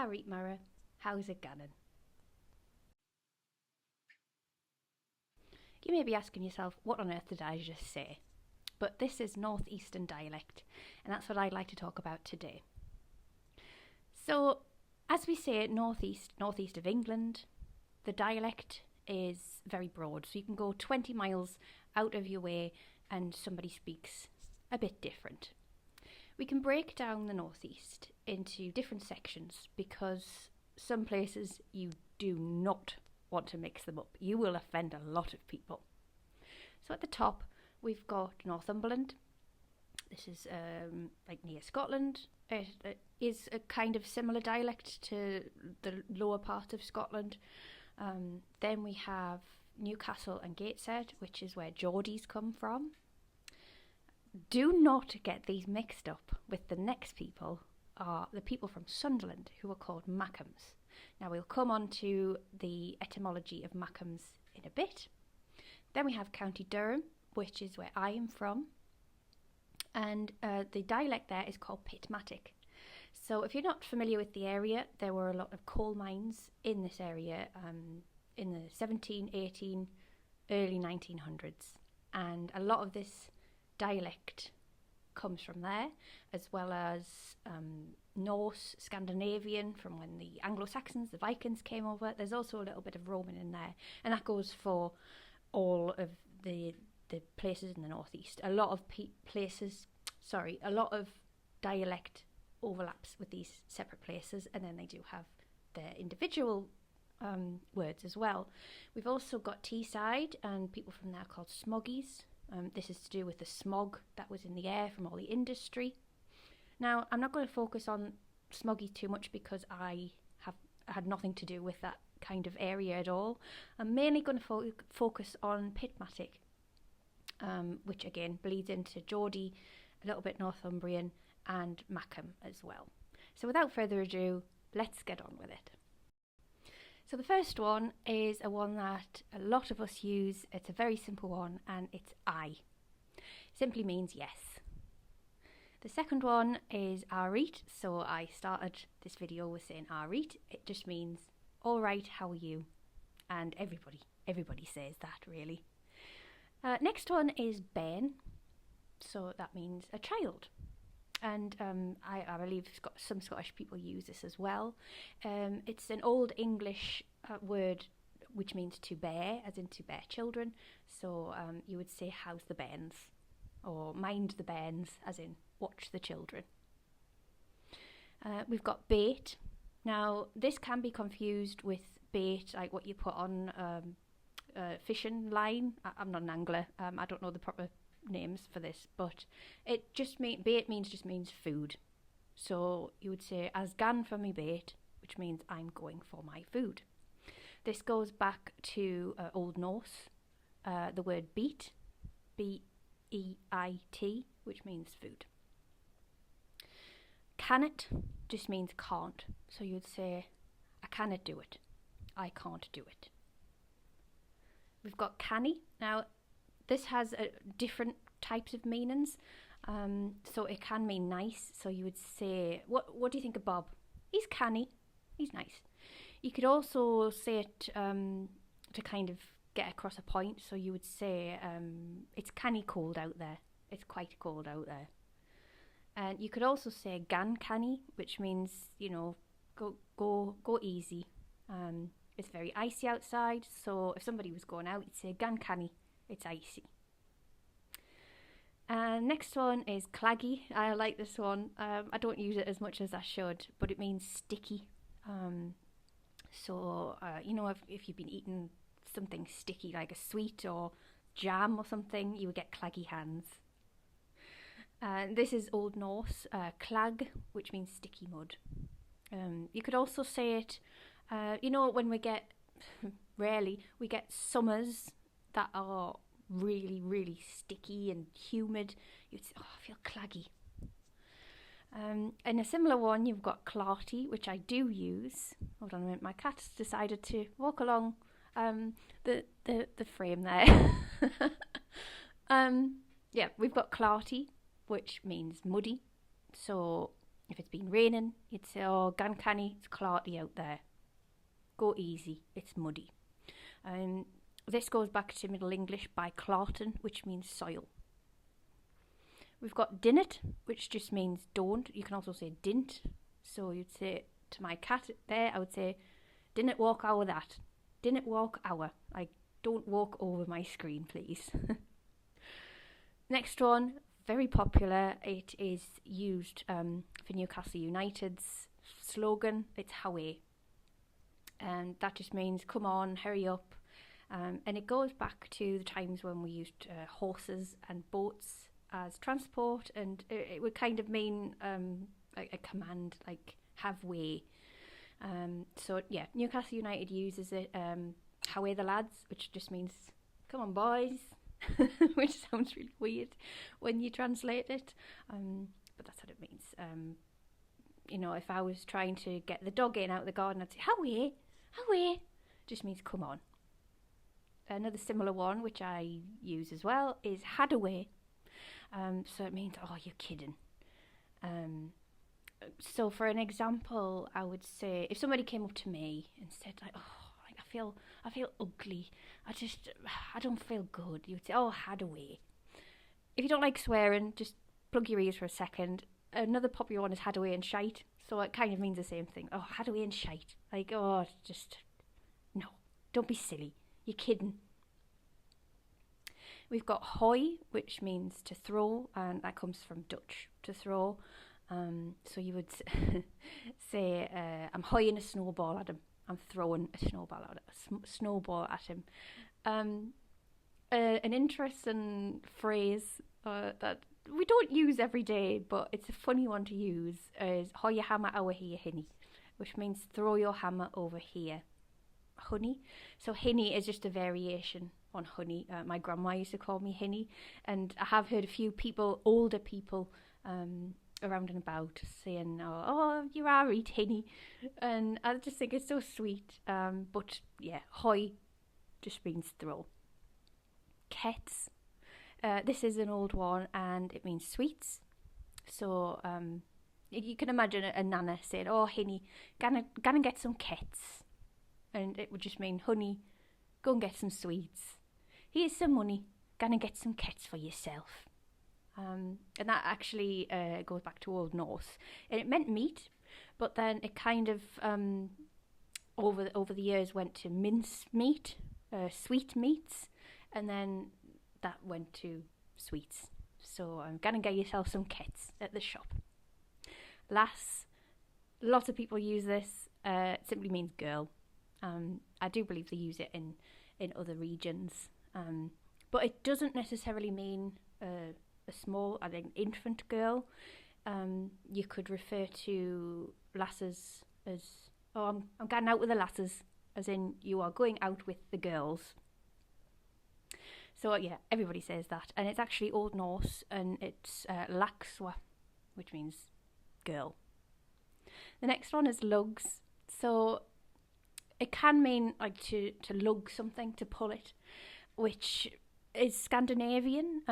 Right, Mara, how's it going? You may be asking yourself, what on earth did I just say? But this is North Eastern dialect, and that's what I'd like to talk about today. So, as we say, northeast of England, the dialect is very broad. So you can go 20 miles out of your way and somebody speaks a bit different. We can break down the northeast into different sections because some places you do not want to mix them up. You will offend a lot of people. So at the top, we've got Northumberland. This is like near Scotland. It is a kind of similar dialect to the lower part of Scotland. Then we have Newcastle and Gateshead, which is where Geordies come from. Do not get these mixed up with the next people, are the people from Sunderland who are called Mackems. Now we'll come on to the etymology of Mackems in a bit. Then we have County Durham, which is where I am from. And the dialect there is called Pitmatic. So if you're not familiar with the area, there were a lot of coal mines in this area in the 17, 18, early 1900s. And a lot of this dialect comes from there, as well as Norse, Scandinavian, from when the Anglo Saxons, the Vikings came over. There's also a little bit of Roman in there, and that goes for all of the places in the northeast. A lot of a lot of dialect overlaps with these separate places, and then they do have their individual words as well. We've also got Teesside, and people from there are called Smoggies. This is to do with the smog that was in the air from all the industry. Now, I'm not going to focus on Smoggy too much because I had nothing to do with that kind of area at all. I'm mainly going to focus on Pitmatic, which again bleeds into Geordie, a little bit Northumbrian, and Mackem as well. So without further ado, let's get on with it. So the first one is a one that a lot of us use. It's a very simple one, and it's I. Simply means yes. The second one is Arit. So I started this video with saying Arit. It just means all right, how are you? And everybody says that really. Next one is Ben. So that means a child. And I believe some Scottish people use this as well. It's an old English word which means to bear, as in to bear children. So you would say, how's the bairns? Or mind the bairns, as in watch the children. We've got bait. Now, this can be confused with bait, like what you put on fishing line. I'm not an angler. I don't know the proper names for this, but it just bait just means food. So you would say as gan for me bait, which means I'm going for my food. This goes back to Old Norse, the word beat, B-E-I-T, which means food. Cannot just means can't. So you'd say I cannot do it, I can't do it. We've got canny. Now this has different types of meanings. So it can mean nice. So you would say, what do you think of Bob? He's canny. He's nice. You could also say it to kind of get across a point. So you would say, it's canny cold out there. It's quite cold out there. And you could also say gan canny, which means, go easy. It's very icy outside. So if somebody was going out, you'd say gan canny. It's icy. Next one is claggy. I like this one. I don't use it as much as I should, but it means sticky. If you've been eating something sticky like a sweet or jam or something, you would get claggy hands. This is Old Norse, clag, which means sticky mud. You could also say it, when we get, rarely, we get summers that are really, really sticky and humid. You'd say, I feel claggy. And a similar one, you've got clarty, which I do use. Hold on a minute, my cat's decided to walk along the frame there. We've got clarty, which means muddy. So If it's been raining, you'd say, oh, gan canny, it's clarty out there. Go easy, it's muddy. This goes back to Middle English by clarton, which means soil. We've got dinnet, which just means don't. You can also say dint. So you'd say to my cat there, I would say, didn't walk over that. Didn't walk our. Like, don't walk over my screen, please. Next one, very popular. It is used for Newcastle United's slogan. It's Howie. And that just means, come on, hurry up. And it goes back to the times when we used horses and boats as transport. And it would kind of mean like a command, like, have way. So, yeah, Newcastle United uses it, Howie the lads, which just means, come on, boys. Which sounds really weird when you translate it, but that's what it means. You know, if I was trying to get the dog in out of the garden, I'd say, Howie, Howie, just means come on. Another similar one, which I use as well, is hadaway. So it means, oh, you're kidding. So for an example, I would say, if somebody came up to me and said, like, oh, I feel ugly. I don't feel good. You would say, oh, hadaway. If you don't like swearing, just plug your ears for a second. Another popular one is hadaway and shite. So it kind of means the same thing. Oh, hadaway and shite. Like, oh, just, no, don't be silly. You're kidding. We've got hoy, which means to throw, and that comes from Dutch, to throw. So you would say, I'm hoying a snowball at him. I'm throwing a snowball at him. An interesting phrase that we don't use every day, but it's a funny one to use, is hoy your hammer over here, hinny, which means throw your hammer over here. Honey. So hinny is just a variation on honey. My grandma used to call me hinny, and I have heard a few people, older people, around and about saying, oh, you are eat hinny, and I just think it's so sweet. But yeah, hoy just means throw. Kets, this is an old one, and it means sweets. So you can imagine a nana saying, oh, hinny, gonna get some kets, and it would just mean, honey, go and get some sweets. Here's some money, gonna get some kets for yourself. And that actually goes back to Old Norse, and it meant meat, but then it kind of over the years went to mince meat, sweet meats, and then that went to sweets. So I'm gonna get yourself some kets at the shop. Lass, lots of people use this. It simply means girl. I do believe they use it in other regions, but it doesn't necessarily mean a small, I think, infant girl. You could refer to lasses as, oh, I'm going out with the lasses, as in you are going out with the girls. So yeah, everybody says that, and it's actually Old Norse, and it's laxwa, which means girl. The next one is lugs. So it can mean like to lug something, to pull it, which is Scandinavian,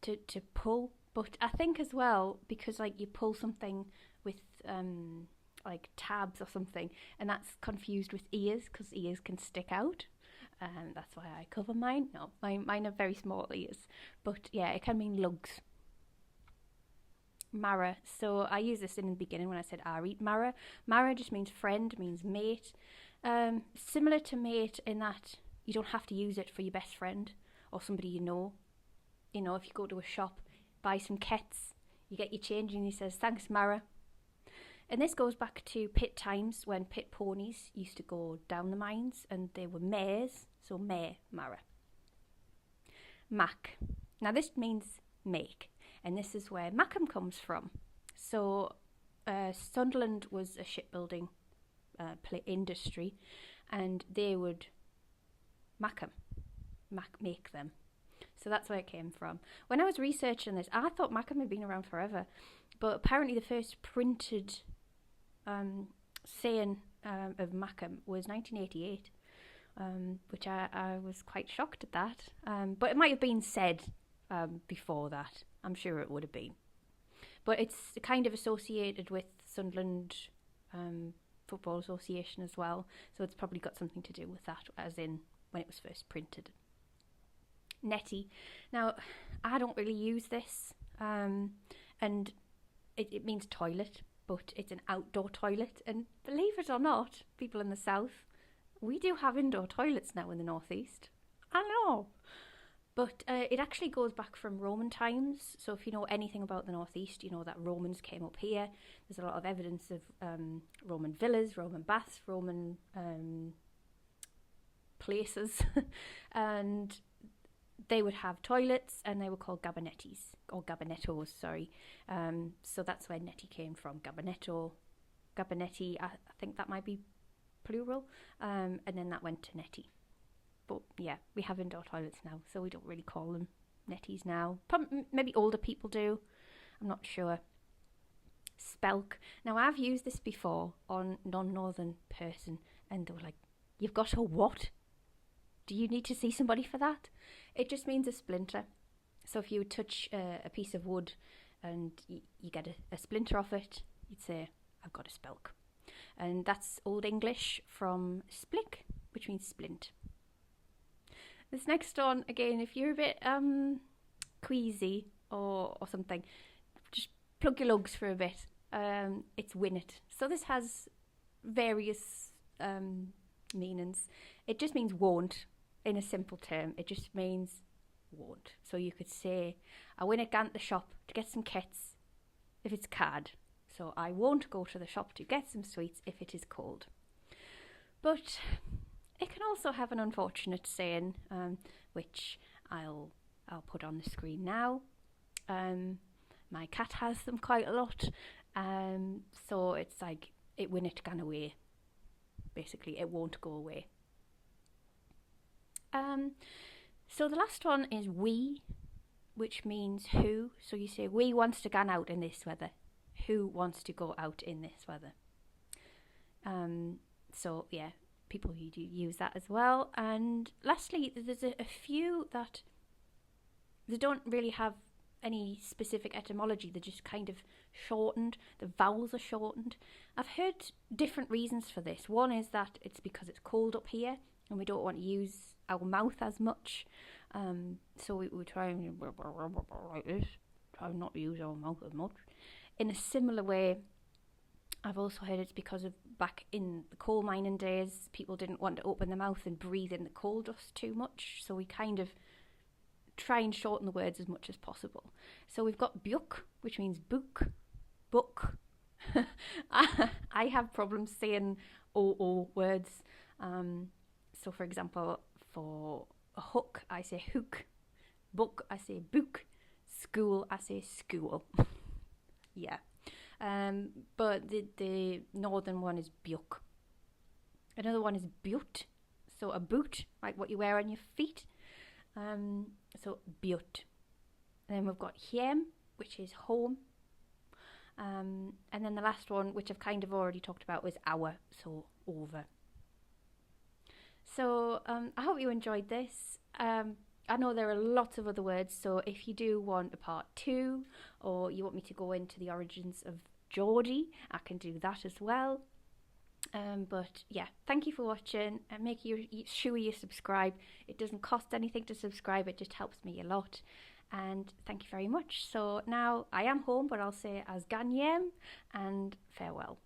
to pull. But I think as well, because like you pull something with like tabs or something, and that's confused with ears, because ears can stick out. That's why I cover mine. No, mine are very small ears. But yeah, it can mean lugs. Mara. So I used this in the beginning when I said I eat Mara. Mara just means friend, means mate. Similar to mate in that you don't have to use it for your best friend or somebody you know. You know, if you go to a shop, buy some kets, you get your change and he says, thanks, Mara. And this goes back to pit times when pit ponies used to go down the mines and they were mares, so mare, Mara. Mac. Now this means make, and this is where Mackem comes from. So Sunderland was a shipbuilding industry, and they would make them. So that's where it came from. When I was researching this, I thought Mackem had been around forever, but apparently the first printed saying of Mackem was 1988, which I was quite shocked at that. But it might have been said before that. I'm sure it would have been. But it's kind of associated with Sunderland Football Association as well, so it's probably got something to do with that, as in when it was first printed. Netty. Now, I don't really use this, and it means toilet, but it's an outdoor toilet, and believe it or not, people in the south, we do have indoor toilets now in the northeast. I know. But it actually goes back from Roman times. So if you know anything about the northeast, you know that Romans came up here. There's a lot of evidence of Roman villas, Roman baths, Roman places. And they would have toilets, and they were called gabinettis, or gabinettos, sorry. So that's where netty came from, gabinetto, gabinetti, I think that might be plural. And then that went to netty. But yeah, we have indoor toilets now, so we don't really call them netties now. Maybe older people do. I'm not sure. Spelk. Now, I've used this before on non-northern person, and they were like, "You've got a what? Do you need to see somebody for that?" It just means a splinter. So if you would touch a piece of wood and you get a splinter off it, you'd say, "I've got a spelk." And that's Old English from splick, which means splint. This next one, again, if you're a bit queasy or something, just plug your lugs for a bit. It's winnet. So this has various meanings. It just means won't, in a simple term. It just means won't. So you could say, I winna gant the shop to get some kits if it's card. So I won't go to the shop to get some sweets if it is cold. But it can also have an unfortunate saying, which I'll put on the screen now. My cat has them quite a lot, so it's like, it winna gan away. Basically, it won't go away. So the last one is we, which means who. So you say, we wants to gan out in this weather. Who wants to go out in this weather? So yeah, people who do use that as well. And lastly, there's a few that they don't really have any specific etymology. They're just kind of shortened. The vowels are shortened. I've heard different reasons for this. One is that it's because it's cold up here and we don't want to use our mouth as much. So we try and like this. Try not to use our mouth as much. In a similar way, I've also heard it's because of back in the coal mining days, people didn't want to open their mouth and breathe in the coal dust too much. So we kind of try and shorten the words as much as possible. So we've got buk, which means book. I have problems saying o words. So for example, for a hook, I say hook. Book, I say book. School, I say school. Yeah. But the northern one is bjuk. Another one is butte. So a boot, like what you wear on your feet. So butte. And then we've got hjem, which is home. And then the last one, which I've kind of already talked about, was our, so over. So I hope you enjoyed this. I know there are lots of other words, so if you do want a part 2, or you want me to go into the origins of Geordie, I can do that as well. But yeah, thank you for watching, and make sure you subscribe. It doesn't cost anything to subscribe, it just helps me a lot. And thank you very much. So now I am home, but I'll say as ganyem and farewell.